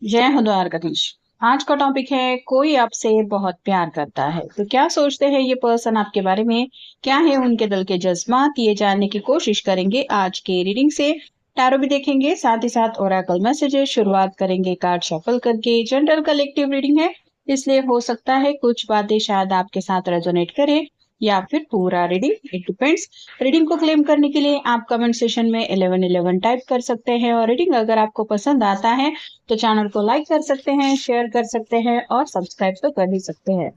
जय हो द्वारकाधीश। आज का टॉपिक है कोई आपसे बहुत प्यार करता है तो क्या सोचते हैं ये पर्सन आपके बारे में। क्या है उनके दिल के जज्बात, ये जानने की कोशिश करेंगे आज के रीडिंग से। टैरो भी देखेंगे, साथ ही साथ ओरेकल मैसेजेस। शुरुआत करेंगे कार्ड शफल करके। जनरल कलेक्टिव रीडिंग है, इसलिए हो सकता है कुछ बातें शायद आपके साथ रेजोनेट करें या फिर पूरा रीडिंग, इट डिपेंड्स। रीडिंग को क्लेम करने के लिए आप कमेंट सेशन में 1111 टाइप कर सकते हैं। और रीडिंग अगर आपको पसंद आता है तो चैनल को लाइक कर सकते हैं, शेयर कर सकते हैं और सब्सक्राइब तो कर ही सकते हैं।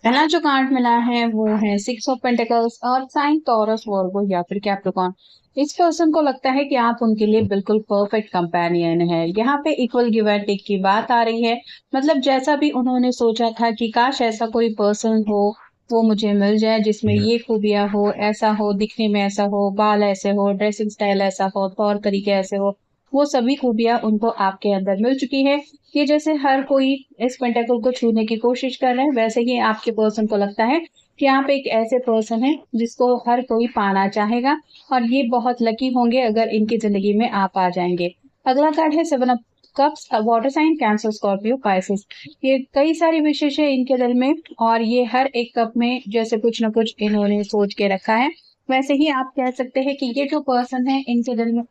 पहला जो कार्ड मिला है वो है सिक्स ऑफ पेंटिकल्स और साइन टॉरस वर्गो या फिर कैप्रिकॉर्न। इस पर्सन को लगता है कि आप उनके लिए बिल्कुल परफेक्ट कंपेनियन है। यहाँ पे इक्वल गिव एंड टेक की बात आ रही है। मतलब जैसा भी उन्होंने सोचा था कि काश ऐसा कोई पर्सन हो, वो मुझे मिल जाए जिसमें ये खूबियां हो, ऐसा हो, दिखने में ऐसा हो, बाल ऐसे हो, ड्रेसिंग स्टाइल ऐसा हो, तौर तरीके ऐसे हो, वो सभी खूबियां उनको आपके अंदर मिल चुकी है। ये जैसे हर कोई इस पेंटाकल को छूने की कोशिश कर रहे हैं, वैसे ही आपके पर्सन को लगता है कि आप एक ऐसे पर्सन है जिसको हर कोई पाना चाहेगा और ये बहुत लकी होंगे अगर इनकी जिंदगी में आप आ जाएंगे। अगला कार्ड है seven of cups, water sign Cancer Scorpio Pisces. ये कई सारी विशेष है इनके दिल में और ये हर एक कप में जैसे कुछ ना कुछ इन्होंने सोच के रखा है। वैसे ही आप कह सकते हैं कि ये जो पर्सन है इनके दिल में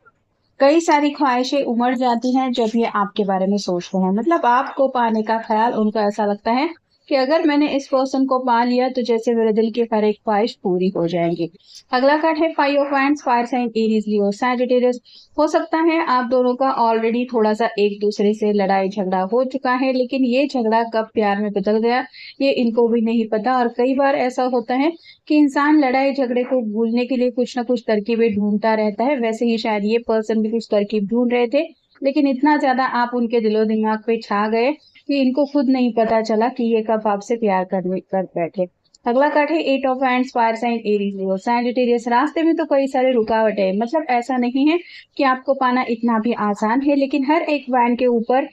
कई सारी ख्वाहिशें उमड़ जाती हैं जब ये आपके बारे में सोचते हैं। मतलब आपको पाने का ख्याल उनको ऐसा लगता है कि अगर मैंने इस पर्सन को पा लिया तो जैसे मेरे दिल की हर एक ख्वाहिश पूरी हो जाएंगी। अगला कार्ड है five of wands, fire sign Aries Leo Sagittarius. हो सकता है आप दोनों का ऑलरेडी थोड़ा सा एक दूसरे से लड़ाई झगड़ा हो चुका है, लेकिन ये झगड़ा कब प्यार में बदल गया ये इनको भी नहीं पता। और कई बार ऐसा होता है कि इंसान लड़ाई झगड़े को भूलने के लिए कुछ ना कुछ तरकीबें ढूंढता रहता है। वैसे ही शायद ये पर्सन भी कुछ तरकीब ढूंढ रहे थे, लेकिन इतना ज्यादा आप उनके दिलो दिमाग पे छा गए कि इनको खुद नहीं पता चला कि ये कब आपसे प्यार कर बैठे। अगला कार्ड है eight of hands, fire sign Aries Leo Sagittarius. रास्ते में तो कई सारे रुकावट है। मतलब ऐसा नहीं है कि आपको पाना इतना भी आसान है, लेकिन हर एक वैन के ऊपर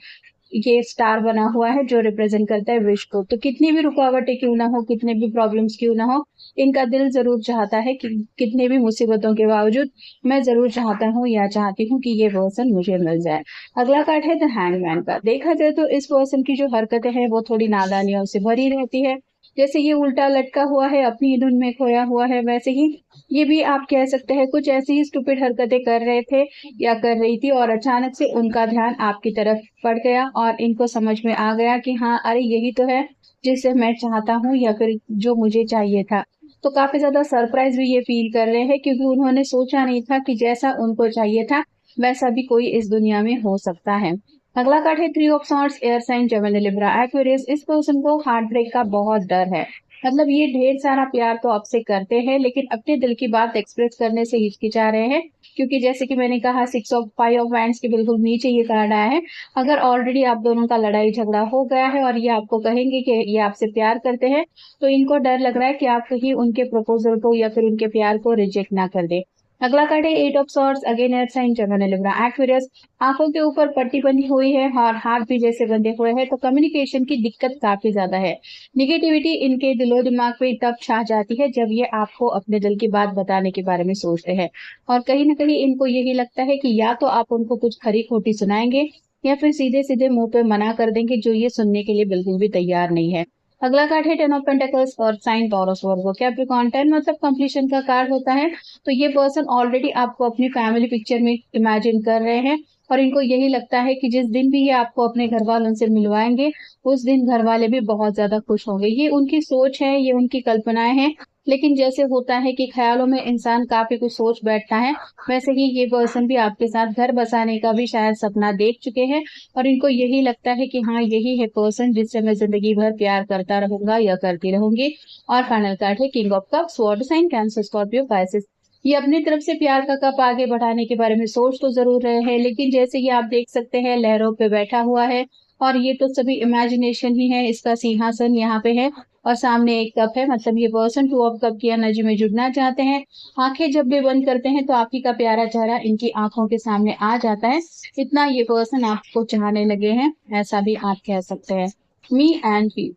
ये स्टार बना हुआ है जो रिप्रेजेंट करता है विश को। तो कितनी भी रुकावटें क्यों ना हो, कितने भी प्रॉब्लम्स क्यों ना हो, इनका दिल जरूर चाहता है कि कितने भी मुसीबतों के बावजूद मैं जरूर चाहता हूँ या चाहती हूँ कि ये पर्सन मुझे मिल जाए। अगला कार्ड है द हैंगमैन का। देखा जाए तो इस पर्सन की जो हरकतें हैं वो थोड़ी नादानियों से भरी रहती है। जैसे ये उल्टा लटका हुआ है, अपनी ही धुन में खोया हुआ है, वैसे ही ये भी आप कह सकते हैं कुछ ऐसी ही स्टूपिड हरकतें कर रहे थे या कर रही थी और अचानक से उनका ध्यान आपकी तरफ पड़ गया और इनको समझ में आ गया कि हाँ अरे यही तो है जिसे मैं चाहता हूँ या फिर जो मुझे चाहिए था। तो काफी ज्यादा सरप्राइज भी ये फील कर रहे हैं क्योंकि उन्होंने सोचा नहीं था कि जैसा उनको चाहिए था वैसा भी कोई इस दुनिया में हो सकता है। अगला कार्ड है three of swords, air sign Gemini Libra Aquarius. इस पर्सन को हार्ट ब्रेक का बहुत डर है। मतलब ये ढेर सारा प्यार तो आपसे करते हैं लेकिन अपने दिल की बात एक्सप्रेस करने से हिचकिचा रहे हैं, क्योंकि जैसे कि मैंने कहा six of five of wands के बिल्कुल नीचे ये कार्ड आया है। अगर ऑलरेडी आप दोनों का लड़ाई झगड़ा हो गया है और ये आपको कहेंगे कि ये आपसे प्यार करते हैं, तो इनको डर लग रहा है कि आप कहीं उनके प्रपोजल को या फिर उनके प्यार को रिजेक्ट ना कर दे। अगला कार्ड है eight of swords, again air sign Gemini Libra Aquarius. आंखों के ऊपर पट्टी बंधी हुई है और हाथ भी जैसे बंधे हुए हैं, तो कम्युनिकेशन की दिक्कत काफी ज्यादा है। निगेटिविटी इनके दिलो दिमाग पे तब छा जाती है जब ये आपको अपने दिल की बात बताने के बारे में सोचते हैं, और कहीं ना कहीं इनको यही लगता है कि या तो आप उनको कुछ खरी खोटी सुनाएंगे या फिर सीधे सीधे मुंह पे मना कर देंगे, जो ये सुनने के लिए बिल्कुल भी तैयार नहीं है। अगला कार्ड है टेन ऑफ पेंटिकल्स और साइन टॉरस वर्गो कैप्रिकॉर्न। 10 मतलब कंप्लीशन का कार्ड होता है। तो ये पर्सन ऑलरेडी आपको अपनी फैमिली पिक्चर में इमेजिन कर रहे हैं, और इनको यही लगता है कि जिस दिन भी ये आपको अपने घर वालों से मिलवाएंगे, उस दिन घर वाले भी बहुत ज्यादा खुश होंगे। ये उनकी सोच है, ये उनकी कल्पनाएं हैं। लेकिन जैसे होता है कि ख्यालों में इंसान काफी कुछ सोच बैठता है, वैसे ही ये पर्सन भी आपके साथ घर बसाने का भी शायद सपना देख चुके हैं, और इनको यही लगता है कि हाँ, यही है पर्सन जिससे मैं जिंदगी भर प्यार करता रहूंगा या करती रहूंगी। और फाइनल कार्ड है king of cups, water sign Cancer Scorpio Pisces. ये अपनी तरफ से प्यार का कप आगे बढ़ाने के बारे में सोच तो जरूर रहे हैं, लेकिन जैसे कि आप देख सकते हैं लहरों पे बैठा हुआ है, और ये तो सभी इमेजिनेशन ही है। इसका सिंहासन यहाँ पे है और सामने एक कप है, मतलब ये पर्सन टू ऑफ कप की एनर्जी में जुड़ना चाहते हैं। आंखें जब भी बंद करते हैं तो आप ही का प्यारा चेहरा इनकी आंखों के सामने आ जाता है। इतना ये पर्सन आपको चाहने लगे हैं, ऐसा भी आप कह सकते हैं। मी एंड यू,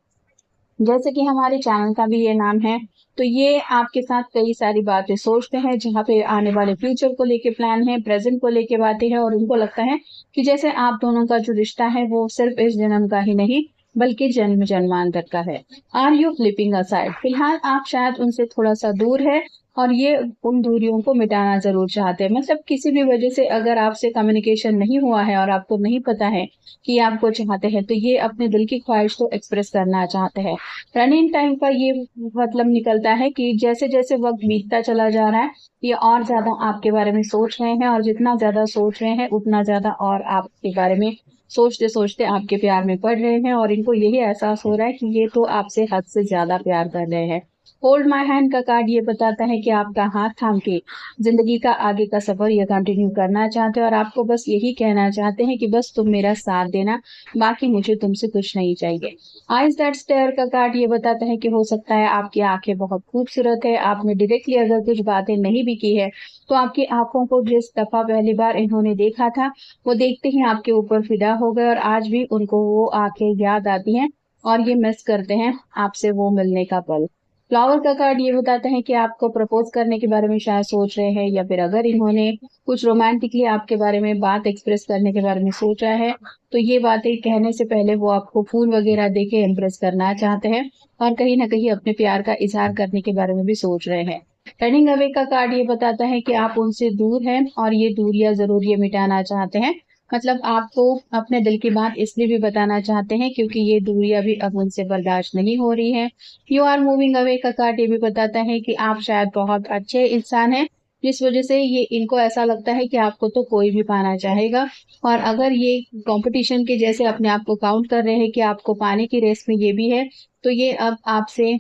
जैसे कि हमारे चैनल का भी ये नाम है, तो ये आपके साथ कई सारी बातें सोचते हैं, जहाँ पे आने वाले फ्यूचर को लेके प्लान है, प्रेजेंट को लेके बातें हैं, और उनको लगता है कि जैसे आप दोनों का जो रिश्ता है वो सिर्फ इस जन्म का ही नहीं बल्कि जन्म जन्मांतर का है। आर यू फ्लिपिंग असाइड, फिलहाल आप शायद उनसे थोड़ा सा दूर है, और ये उन दूरियों को मिटाना जरूर चाहते हैं। मतलब किसी भी वजह से अगर आपसे कम्युनिकेशन नहीं हुआ है और आपको नहीं पता है कि आपको चाहते हैं, तो ये अपने दिल की ख्वाहिश को एक्सप्रेस करना चाहते हैं। रनिंग टाइम का ये मतलब निकलता है कि जैसे जैसे वक्त बीतता चला जा रहा है, ये और ज्यादा आपके बारे में सोच रहे हैं, और जितना ज्यादा सोच रहे हैं उतना ज्यादा और आपके बारे में सोचते सोचते आपके प्यार में पड़ रहे हैं, और इनको यही एहसास हो रहा है कि ये तो आपसे हद से ज्यादा प्यार कर रहे हैं। होल्ड माई हैंड का कार्ड ये बताता है कि आपका हाथ थाम के जिंदगी का आगे का सफर ये कंटिन्यू करना चाहते हैं, और आपको बस यही कहना चाहते हैं कि बस तुम मेरा साथ देना, बाकी मुझे तुमसे कुछ नहीं चाहिए। आइज दैट स्टेयर का कार्ड ये बताता है कि हो सकता है आपकी आंखें बहुत खूबसूरत है, आपने डायरेक्टली अगर कुछ बातें नहीं भी की है, तो आपकी आंखों को जिस दफा पहली बार इन्होंने देखा था, वो देखते ही आपके ऊपर फिदा हो गए, और आज भी उनको वो आंखें याद आती हैं, और ये मिस करते हैं आपसे वो मिलने का पल। फ्लावर का कार्ड ये बताता है कि आपको प्रपोज करने के बारे में शायद सोच रहे हैं, या फिर अगर इन्होंने कुछ रोमांटिकली आपके बारे में बात एक्सप्रेस करने के बारे में सोचा है, तो ये बातें कहने से पहले वो आपको फूल वगैरह देके इम्प्रेस करना चाहते हैं, और कहीं ना कहीं अपने प्यार का इजहार करने के बारे में भी सोच रहे हैं। टर्निंग अवे का कार्ड ये बताता है कि आप उनसे दूर हैं, और ये दूरियां जरूर ये मिटाना चाहते हैं। मतलब आपको अपने दिल की बात इसलिए भी बताना चाहते हैं क्योंकि ये दूरियां भी अब उनसे बर्दाश्त नहीं हो रही है। यू आर मूविंग अवे का कार्ड ये भी बताता है कि आप शायद बहुत अच्छे इंसान हैं, जिस वजह से ये इनको ऐसा लगता है कि आपको तो कोई भी पाना चाहेगा, और अगर ये कंपटीशन के जैसे अपने आप को काउंट कर रहे हैं कि आपको पाने की रेस में ये भी है, तो ये अब आपसे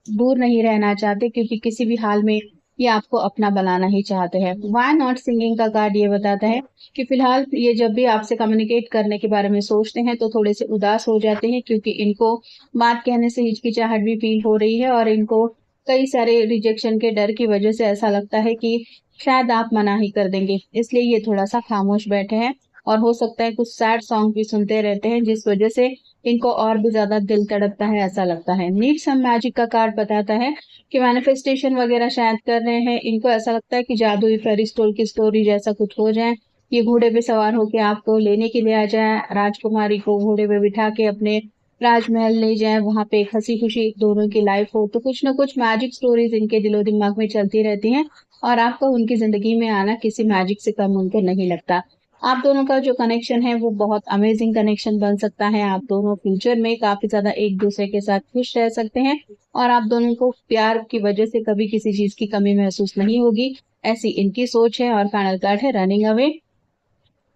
दूर नहीं रहना चाहते, क्योंकि किसी भी हाल में ये आपको अपना बनाना ही चाहते हैं। वाई नॉट सिंगिंग का कार्ड ये बताता है कि फिलहाल ये जब भी आपसे कम्युनिकेट करने के बारे में सोचते हैं तो थोड़े से उदास हो जाते हैं, क्योंकि इनको बात कहने से हिचकिचाहट भी फील हो रही है, और इनको कई सारे रिजेक्शन के डर की वजह से ऐसा लगता है कि शायद आप मना ही कर देंगे, इसलिए ये थोड़ा सा खामोश बैठे हैं, और हो सकता है कुछ सैड सॉन्ग भी सुनते रहते हैं, जिस वजह से इनको और भी ज्यादा दिल तड़पता है, ऐसा लगता है। नीड सम मैजिक का कार्ड बताता है कि मैनिफेस्टेशन वगैरह शायद कर रहे हैं, इनको ऐसा लगता है कि जादुई फेरी स्टोर की स्टोरी जैसा कुछ हो जाए, ये घोड़े पे सवार होके आपको लेने के लिए आ जाए, राजकुमारी को घोड़े पे बिठा के अपने राजमहल ले जाए, वहां पे एक हंसी खुशी दोनों की लाइफ हो। तो कुछ ना कुछ मैजिक स्टोरीज इनके दिलो दिमाग में चलती रहती हैं, और आपका उनकी जिंदगी में आना किसी मैजिक से कम उनको नहीं लगता। आप दोनों का जो कनेक्शन है वो बहुत अमेजिंग कनेक्शन बन सकता है। आप दोनों फ्यूचर में काफी ज्यादा एक दूसरे के साथ खुश रह सकते हैं, और आप दोनों को प्यार की वजह से कभी किसी चीज की कमी महसूस नहीं होगी, ऐसी इनकी सोच है। और फाइनल कार्ड है रनिंग अवे।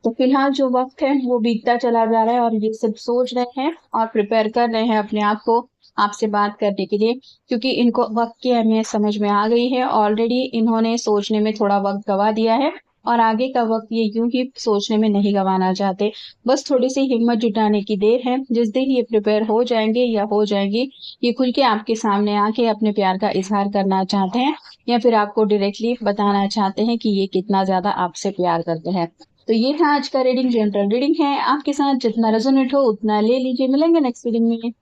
तो फिलहाल जो वक्त है वो बीतता चला जा रहा है, और ये सब सोच रहे हैं और प्रिपेयर कर रहे हैं अपने आप को आपसे बात करने के लिए, क्योंकि इनको वक्त की अहमियत समझ में आ गई है। ऑलरेडी इन्होंने सोचने में थोड़ा वक्त गवा दिया है, और आगे का वक्त ये यूं ही सोचने में नहीं गंवाना चाहते। बस थोड़ी सी हिम्मत जुटाने की देर है। जिस दिन ये प्रिपेयर हो जाएंगे या हो जाएंगी, ये खुल के आपके सामने आके अपने प्यार का इजहार करना चाहते हैं, या फिर आपको डायरेक्टली बताना चाहते हैं कि ये कितना ज्यादा आपसे प्यार करते हैं। तो ये था आज का रीडिंग, जनरल रीडिंग है। आपके साथ जितना रेजोनेट हो उतना ले लीजिए। मिलेंगे नेक्स्ट रीडिंग में।